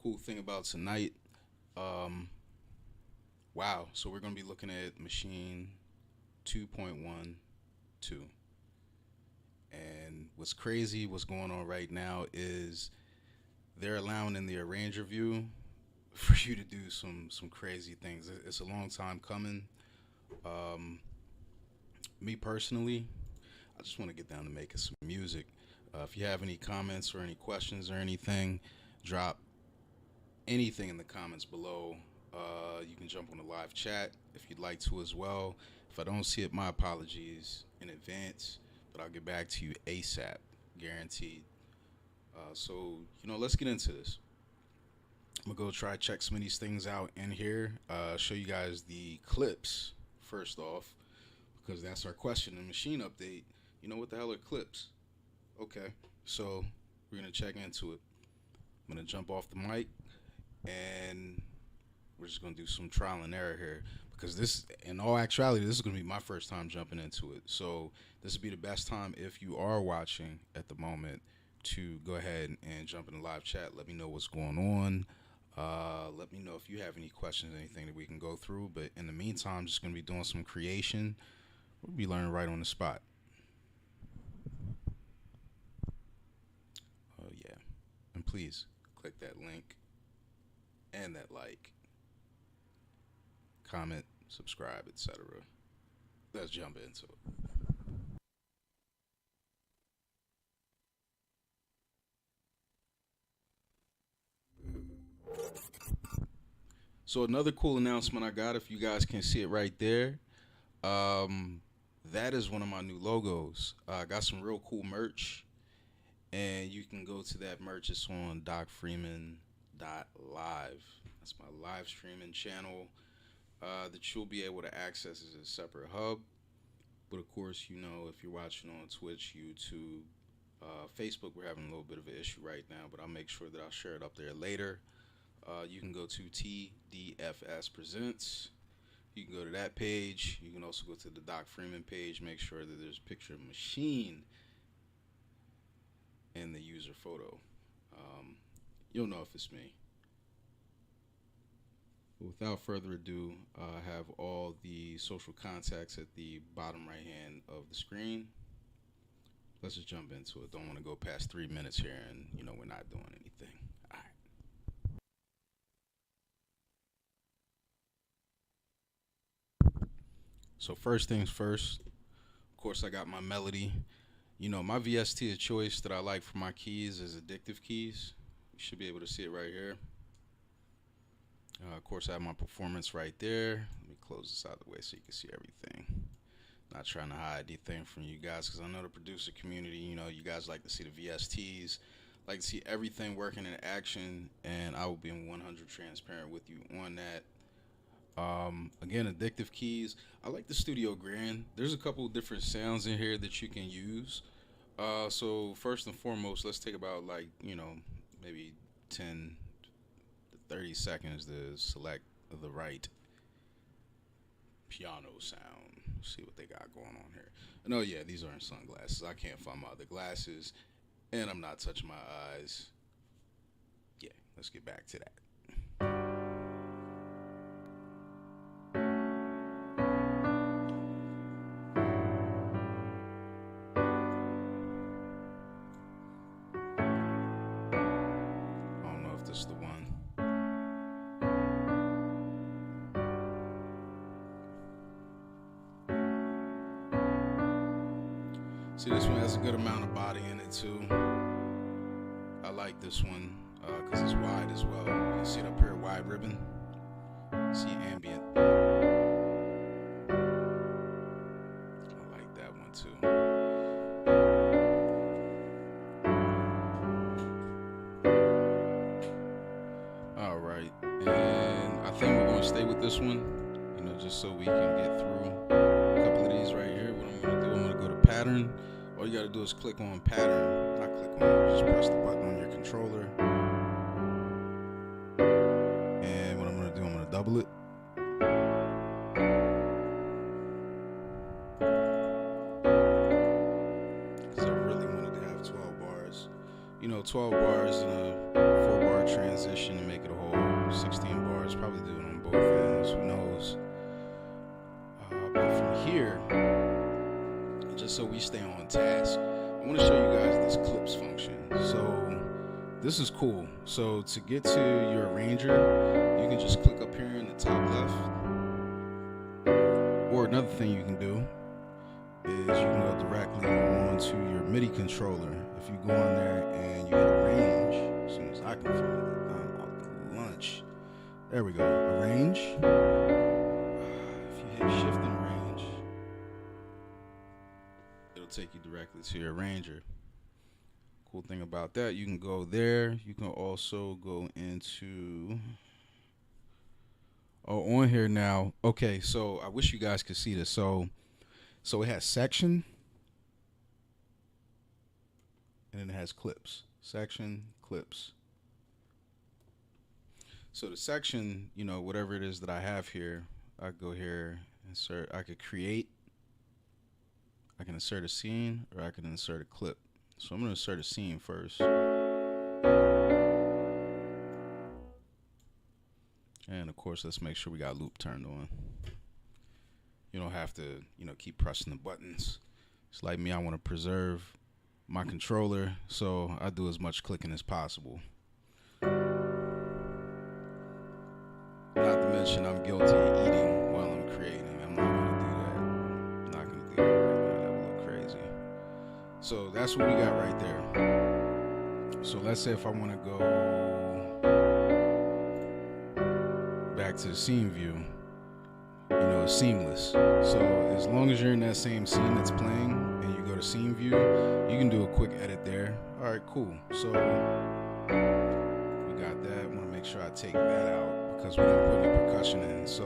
Cool thing about tonight. Um, wow. So we're gonna be looking at Machine 2.12. And what's crazy, what's going on right now is they're allowing in the arranger view for you to do some crazy things. It's a long time coming. Um, Me personally, I just want to get down to making some music. If you have any comments or any questions or anything, drop anything in the comments below. You can jump on the live chat if you'd like to as well. If I don't see it, my apologies in advance, but I'll get back to you ASAP, guaranteed. Let's get into this. I'm gonna go try to check some of these things out in here. Show you guys the clips first off, because that's our question in machine update. What the hell are clips? Okay, so we're gonna check into it. I'm gonna jump off the mic and we're just gonna do some trial and error here because this, in all actuality, this is gonna be my first time jumping into it. So this would be the best time if you are watching at the moment to go ahead and jump in the live chat. Let me know what's going on. Let me know if you have any questions, anything that we can go through. But in the meantime, I'm just gonna be doing some creation. We'll be learning right on the spot. Oh yeah, and please click that link and that like, comment, subscribe, etc. Let's jump into it. So another cool announcement I got, if you guys can see it right there, um, that is one of my new logos. I got some real cool merch, and you can go to that merch. It's on docfreeman.live. That's my live streaming channel that you'll be able to access as a separate hub. But of course, if you're watching on Twitch, YouTube, Facebook, we're having a little bit of an issue right now, but I'll make sure that I'll share it up there later. You can go to TDFS Presents. You can go to that page. You can also go to the Doc Freeman page. Make sure that there's a picture of Machine in the user photo. You'll know if it's me. But without further ado, I have all the social contacts at the bottom right hand of the screen. Let's just jump into it. Don't want to go past 3 minutes here and, we're not doing anything. All right. So first things first, of course, I got my melody. My VST of choice that I like for my keys is addictive keys. You should be able to see it right here. Of course, I have my performance right there. Let me close this out of the way so you can see everything. Not trying to hide anything from you guys because I know the producer community, you guys like to see the VSTs, like to see everything working in action, and I will be 100 transparent with you on that. Again, addictive keys. I like the Studio Grand. There's a couple of different sounds in here that you can use. So first and foremost, let's take about maybe 10 to 30 seconds to select the right piano sound. See what they got going on here. And oh yeah, these aren't sunglasses. I can't find my other glasses, and I'm not touching my eyes. Yeah, let's get back to that. I don't know if this is the one. See, this one has a good amount of body in it too. I like this one because it's wide as well. You can see it up here, wide ribbon. See ambient. I like that one too. All right, and I think we're going to stay with this one, just so we can get through a couple of these right here. What I'm going to do, I'm going to go to pattern. All you got to do is click on pattern, not click on it, just press the button on your controller. And what I'm going to do, I'm going to double it. Because I really wanted to have 12 bars. 12 bars in a 4-bar transition. position and make it a whole 16 bars. Probably do it on both ends. Who knows? But from here, just so we stay on task, I want to show you guys this clips function. So this is cool. So to get to your arranger, you can just click up here in the top left. Or another thing you can do is you can go directly onto your MIDI controller. If you go on there and you hit arrange, as soon as I can find it, I'm out to lunch. There we go, arrange. If you hit shift and arrange, it'll take you directly to your arranger. Cool thing about that, you can go there. You can also go into, on here now. Okay, so I wish you guys could see this. So it has section, and then it has clips. Section, clips. So the section, you know, whatever it is that I have here, I go here, insert. I could create. I can insert a scene, or I can insert a clip. So I'm going to insert a scene first. And of course, let's make sure we got loop turned on. You don't have to, you know, keep pressing the buttons. It's like me, I want to preserve my controller, so I do as much clicking as possible. Not to mention, I'm guilty of eating while I'm creating. I'm not going to do that. I'm not going to do that right now. That would look crazy. So that's what we got right there. So let's say if I want to go back to the scene view, you know, it's seamless. So as long as you're in that same scene that's playing and you go to scene view, you can do a quick edit there. All right, cool. So we got that. I want to make sure I take that out because we didn't put any percussion in. So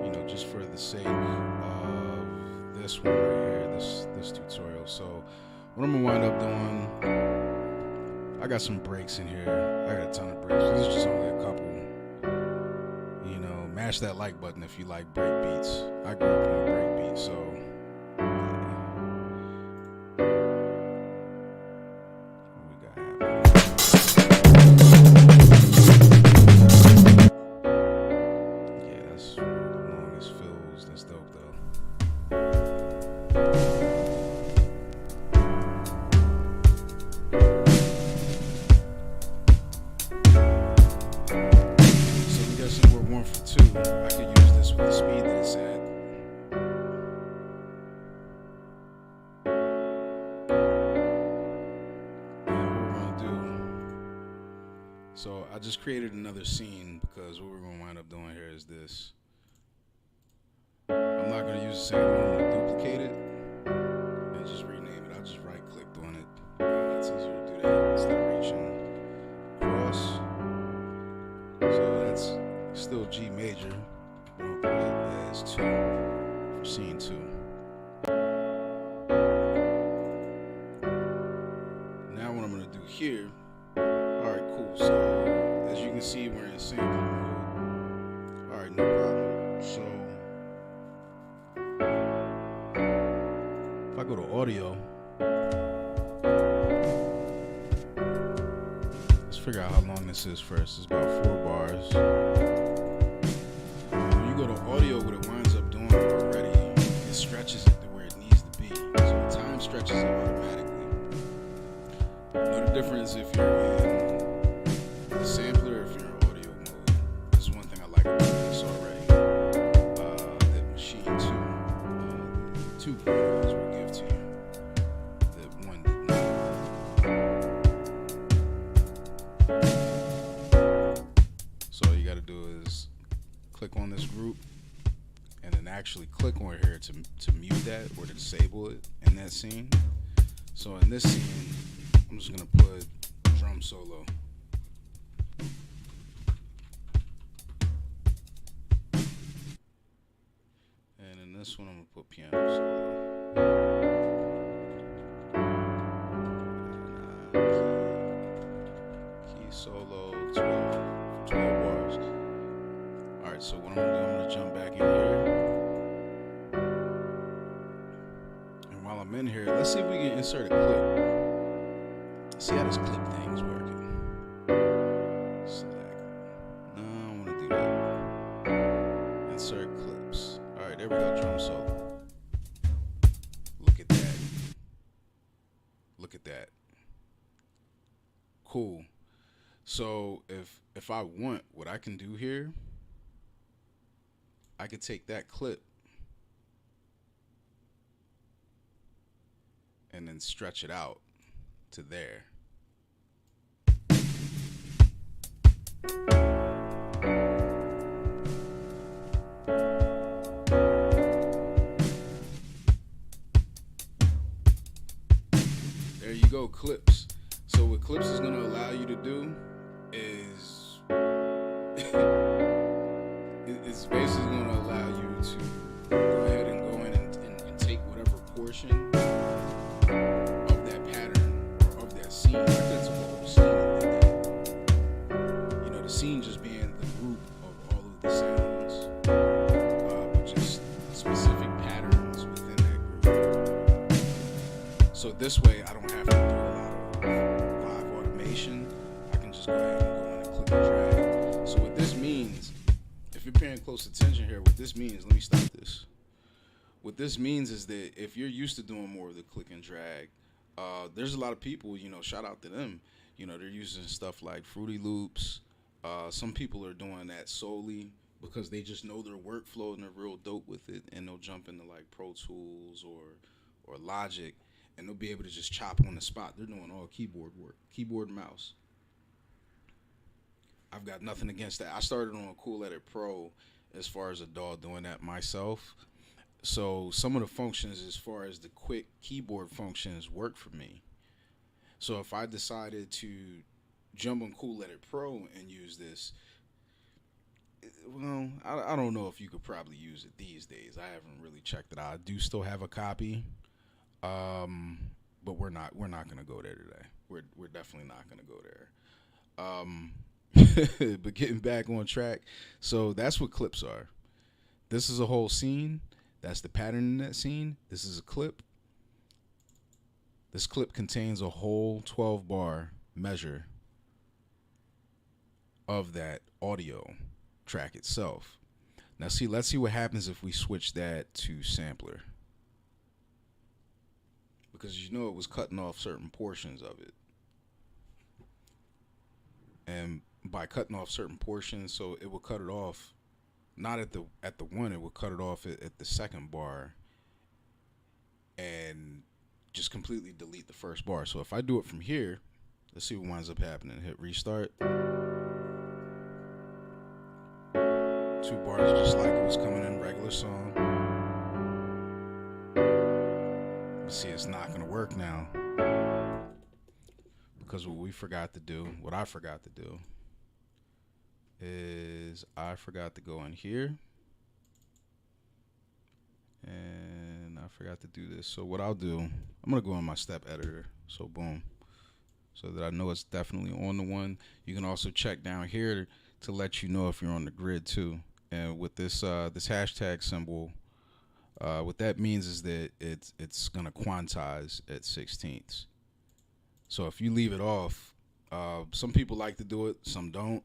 you know, just for the sake of this one right here, this tutorial. So what I'm gonna wind up doing, I got some breaks in here. I got a ton of breaks. This is just only a couple. You know, mash that like button if you like break beats. I grew up on break beats, so what we got happening? Yeah, that's the longest fills. That's dope though. One for two. I could use this with the speed that it's at. And what we're gonna do, so I just created another scene because what we're gonna wind up doing here is this. I'm not gonna use the same one. I'm gonna duplicate it and just rename it. I'll just right click on it. It's easier to do that instead of reaching across. So that's still G major, but I'm gonna put it as 2 for scene 2. Now what I'm gonna do here, alright, cool. So as you can see, we're in sampling mode. Alright, no problem. So if I go to audio, let's figure out how long this is first. It's about 4 bars. Go to audio, what it winds up doing already, it stretches it to where it needs to be. So the time stretches it automatically. You know the difference if you're in the sampler or if you're in audio mode. This is one thing I like about this already. That Maschine 2 videos will give to you. That one did not. So all you gotta do is click on this group and then actually click on here to mute that or to disable it in that scene. So in this scene, I'm just gonna put drum solo. And in this one, I'm gonna put piano solo. Key solo 12 bars. Alright, so what I'm gonna do, I'm gonna jump back in here. And while I'm in here, let's see if we can insert a clip. See how this clip thing's working. Select. No, I don't want to do that. Insert clips. Alright, there we go. Drum solo. Look at that. Look at that. Cool. So if I want, what I can do here, I could take that clip and then stretch it out to there. There you go, clips. So what clips is going to allow you to do is it's basically going to allow you to go ahead and go in and take whatever portion of that pattern or of that scene. I could take a whole scene and did that. You know, the scene just being the group of all of the sounds, but just specific patterns within that group. So this way, I don't have to do a lot of live automation. I can just go ahead and go in and click and drag. So what this means, if you're paying close attention here, what this means, let me stop this. What this means is that if you're used to doing more of the click and drag, there's a lot of people, you know, shout out to them. You know, they're using stuff like Fruity Loops. Some people are doing that solely because they just know their workflow and they're real dope with it, and they'll jump into like Pro Tools or Logic, and they'll be able to just chop on the spot. They're doing all keyboard work, keyboard and mouse. I've got nothing against that. I started on Cool Edit Pro as far as a DAW doing that myself. So some of the functions as far as the quick keyboard functions work for me. So if I decided to jump on Cool Edit Pro and use this, well, I don't know if you could probably use it these days. I haven't really checked it out. I do still have a copy. But we're not gonna go there today. We're definitely not gonna go there. But getting back on track, so that's what clips are. This is a whole scene. That's the pattern in that scene. This is a clip. This clip contains a whole 12 bar measure of that audio track itself. Now see, let's see what happens if we switch that to sampler. Because you know it was cutting off certain portions of it. And by cutting off certain portions, so it will cut it off not at the one, it will cut it off at the second bar and just completely delete the first bar. So if I do it from here, let's see what winds up happening. Hit restart. 2 bars just like it was coming in regular song. See, it's not going to work now because what I forgot to do is I forgot to go in here and I forgot to do this. So what I'll do, I'm going to go in my step editor. So boom, so that I know it's definitely on the one. You can also check down here to let you know if you're on the grid too. And with this this hashtag symbol, what that means is that it's gonna quantize at 16ths. So if you leave it off, some people like to do it, some don't.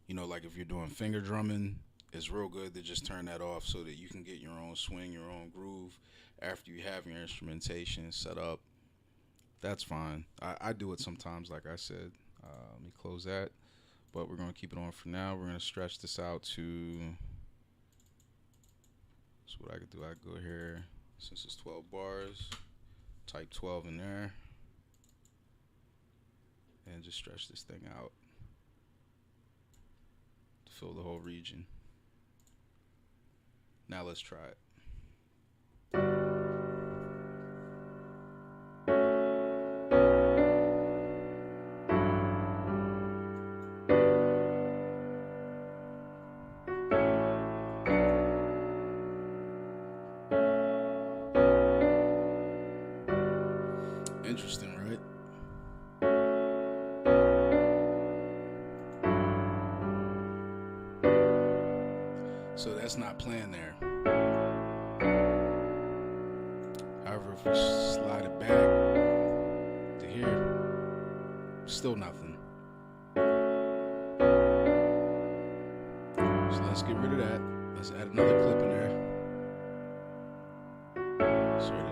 You know, like if you're doing finger drumming, it's real good to just turn that off so that you can get your own swing, your own groove after you have your instrumentation set up. That's fine. I do it sometimes, like I said. Let me close that. But we're gonna keep it on for now. We're gonna stretch this out to. So what I could do, I could go here, since it's 12 bars, type 12 in there, and just stretch this thing out to fill the whole region. Now let's try it. Interesting, right? So that's not playing there. However, if we slide it back to here, Still nothing. So let's get rid of that. Let's add another clip in there. So it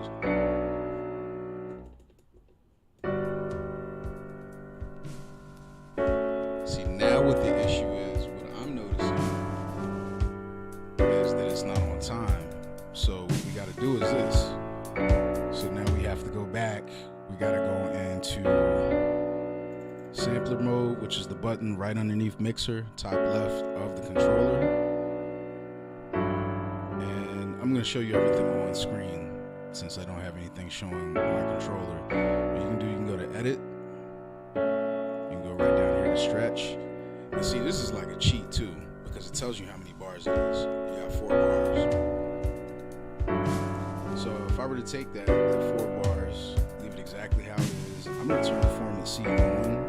is. See, now what the issue is, what I'm noticing is that it's not on time. So what we got to do is this. So now we have to go back. We got to go into sampler mode, which is the button right underneath mixer, top left of the controller. And I'm going to show you everything on screen since I don't have anything showing my controller. What you can do, you can go to edit. You can go right down here to stretch. And see, this is like a cheat too, because it tells you how many bars it is. You got 4 bars. So if I were to take that 4 bars, leave it exactly how it is, I'm going to turn the Formula C on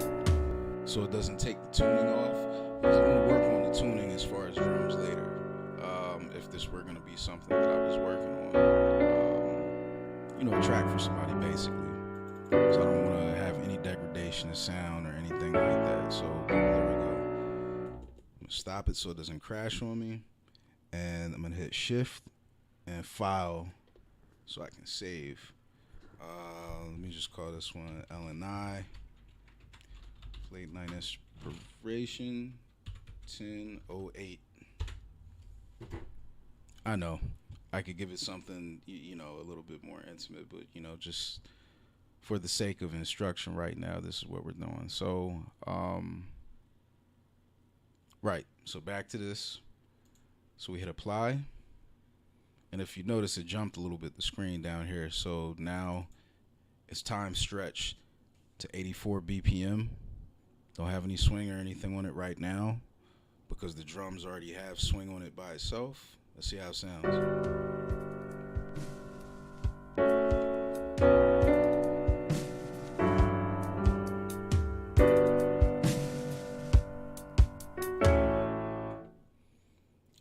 so it doesn't take the tuning off, because I'm going to work on the tuning as far as drums later, if this were going to be something that I was working on, a track for somebody basically. So I don't want to have any degradation of sound or anything like that. So there we go. I'm going to stop it so it doesn't crash on me, and I'm going to hit shift and file so I can save. Let me just call this one LNI. Late Night Inspiration 1008. I know I could give it something, a little bit more intimate, but, just for the sake of instruction right now, this is what we're doing. So, right. So back to this. So we hit apply. And if you notice, it jumped a little bit, the screen down here. So now it's time stretched to 84 BPM. Don't have any swing or anything on it right now because the drums already have swing on it by itself. Let's see how it sounds.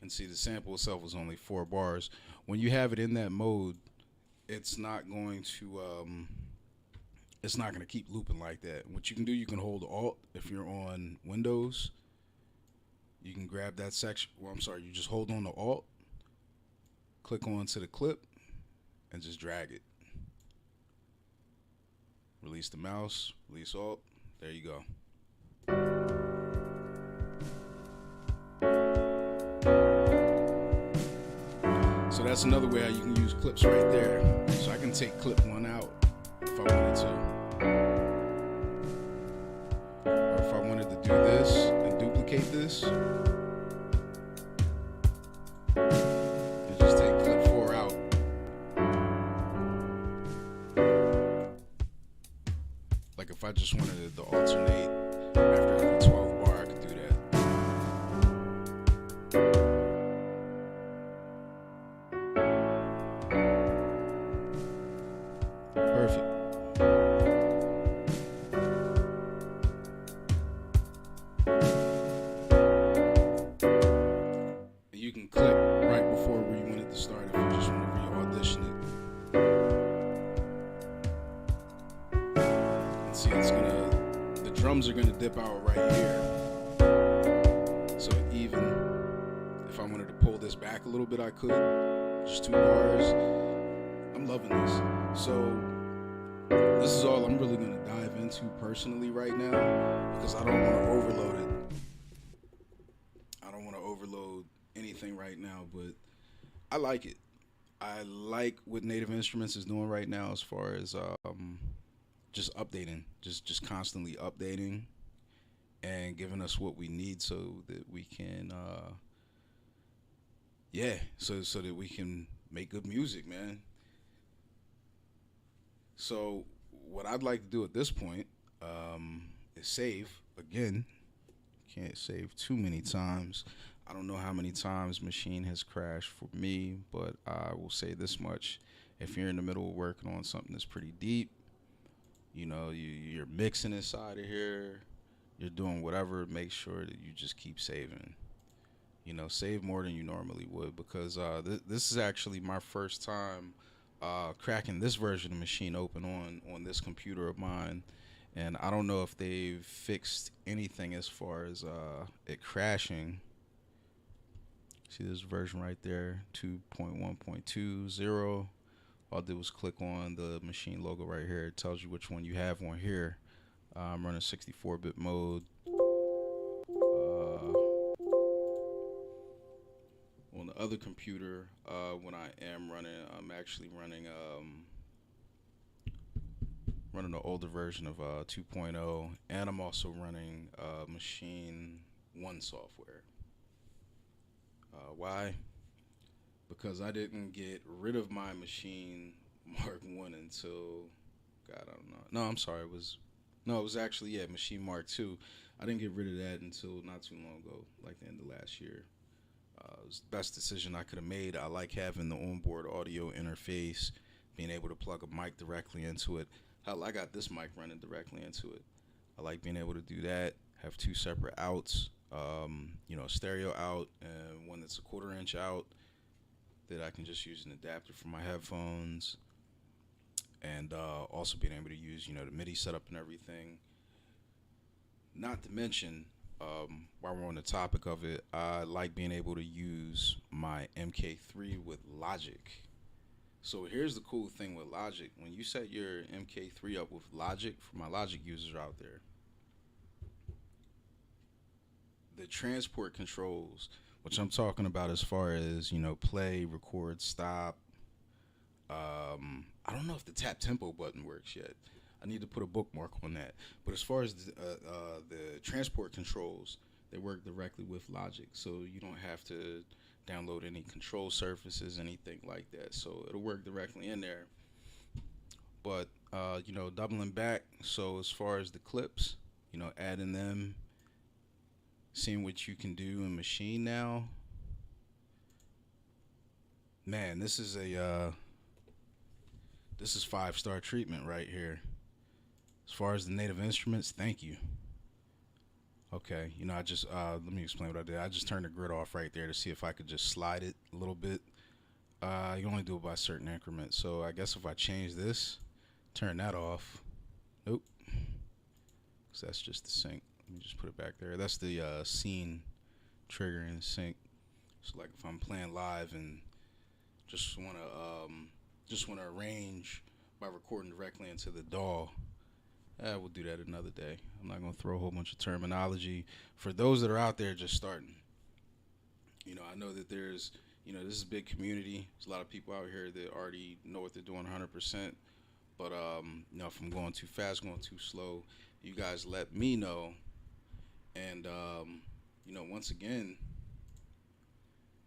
And see, the sample itself was only 4 bars. When you have it in that mode, it's not going to keep looping like that. What you can do, you can hold Alt if you're on Windows. You can grab that section. Well, I'm sorry, you just hold on to Alt, click onto the clip, and just drag it. Release the mouse, release Alt. There you go. So that's another way how you can use clips right there. So I can take clip 1 out if I wanted to. Or if I wanted to do this and duplicate this, you just take clip 4 out. Like if I just wanted to alternate after every 12 bar, I could do that. Perfect. And you can click right before where you want it to start if you just want to re-audition it. And see, the drums are gonna dip out right here. So even if I wanted to pull this back a little bit, I could. Just 2 bars. I'm loving this. So this is all I'm really going to dive into personally right now because I don't want to overload it. I don't want to overload anything right now, but I like it. I like what Native Instruments is doing right now as far as just updating, just constantly updating and giving us what we need so that we can, so that we can make good music, man. So what I'd like to do at this point is save. Again, can't save too many times. I don't know how many times Maschine has crashed for me, but I will say this much. If you're in the middle of working on something that's pretty deep, you're mixing inside of here, you're doing whatever, make sure that you just keep saving. Save more than you normally would because this is actually my first time cracking this version of Maschine open on this computer of mine, and I don't know if they've fixed anything as far as it crashing. See this version right there, 2.1.20. All I did was click on the machine logo right here. It tells you which one you have on here. I'm running 64-bit mode. On the other computer, when I am running, I'm actually running the older version of 2.0, and I'm also running Maschine 1 software. Why? Because I didn't get rid of my Maschine Mark 1 until, God, I don't know. No, I'm sorry. It was actually, Maschine Mark 2. I didn't get rid of that until not too long ago, like the end of last year. It was the best decision I could have made. I like having the onboard audio interface, being able to plug a mic directly into it. Hell, I got this mic running directly into it. I like being able to do that, have two separate outs, stereo out and one that's a 1/4 inch out that I can just use an adapter for my headphones, and also being able to use, the MIDI setup and everything. Not to mention, while we're on the topic of it, I like being able to use my MK3 with Logic. So here's the cool thing with Logic. When you set your MK3 up with Logic, for my Logic users out there, the transport controls, which I'm talking about as far as, play, record, stop. I don't know if the tap tempo button works yet. I need to put a bookmark on that. But as far as the transport controls, they work directly with Logic. So you don't have to download any control surfaces, anything like that. So it'll work directly in there. But, doubling back. So as far as the clips, adding them, seeing what you can do in Maschine now. Man, this is 5-star treatment right here. As far as the native instruments, thank you. Okay, I just, let me explain what I did. I just turned the grid off right there to see if I could just slide it a little bit. You only do it by certain increments. So I guess if I change this, turn that off. Nope. Because that's just the sync. Let me just put it back there. That's the scene trigger and sync. So like if I'm playing live and just want to arrange by recording directly into the DAW, we'll do that another day. I'm not going to throw a whole bunch of terminology for those that are out there just starting. I know that there's, this is a big community. There's a lot of people out here that already know what they're doing 100%. But, if I'm going too fast, going too slow, you guys let me know. And, once again,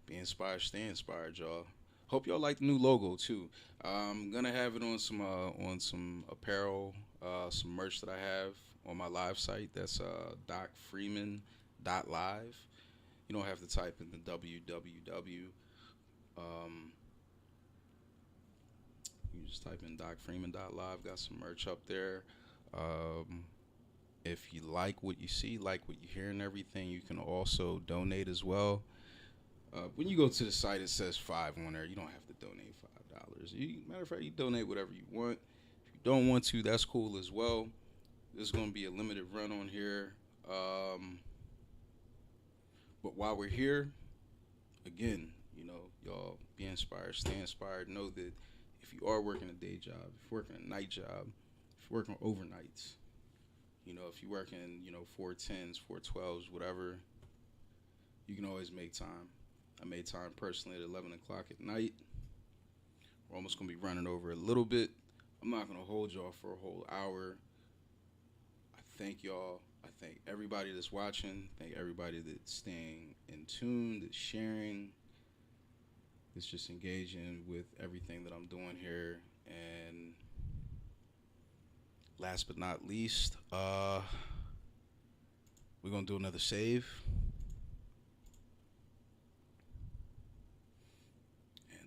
be inspired, stay inspired, y'all. Hope y'all like the new logo too. I'm gonna have it on some apparel, some merch that I have on my live site. That's docfreeman.live. You don't have to type in the www. You just type in docfreeman.live. Got some merch up there. If you like what you see, like what you hear and everything, you can also donate as well. When you go to the site, it says $5 on there. You don't have to donate $5. Matter of fact, you donate whatever you want. If you don't want to, that's cool as well. There's going to be a limited run on here. But while we're here, again, y'all be inspired, stay inspired. Know that if you are working a day job, if you're working a night job, if you're working overnights, if you're working, 410s, 412s, whatever, you can always make time. I made time personally at 11 o'clock at night. We're almost going to be running over a little bit. I'm not going to hold y'all for a whole hour. I thank y'all. I thank everybody that's watching. Thank everybody that's staying in tune, that's sharing, that's just engaging with everything that I'm doing here. And last but not least, we're going to do another save.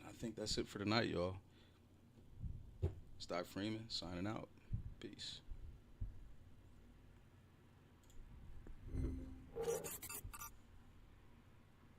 I think that's it for tonight, y'all. It's Doc Freeman signing out. Peace.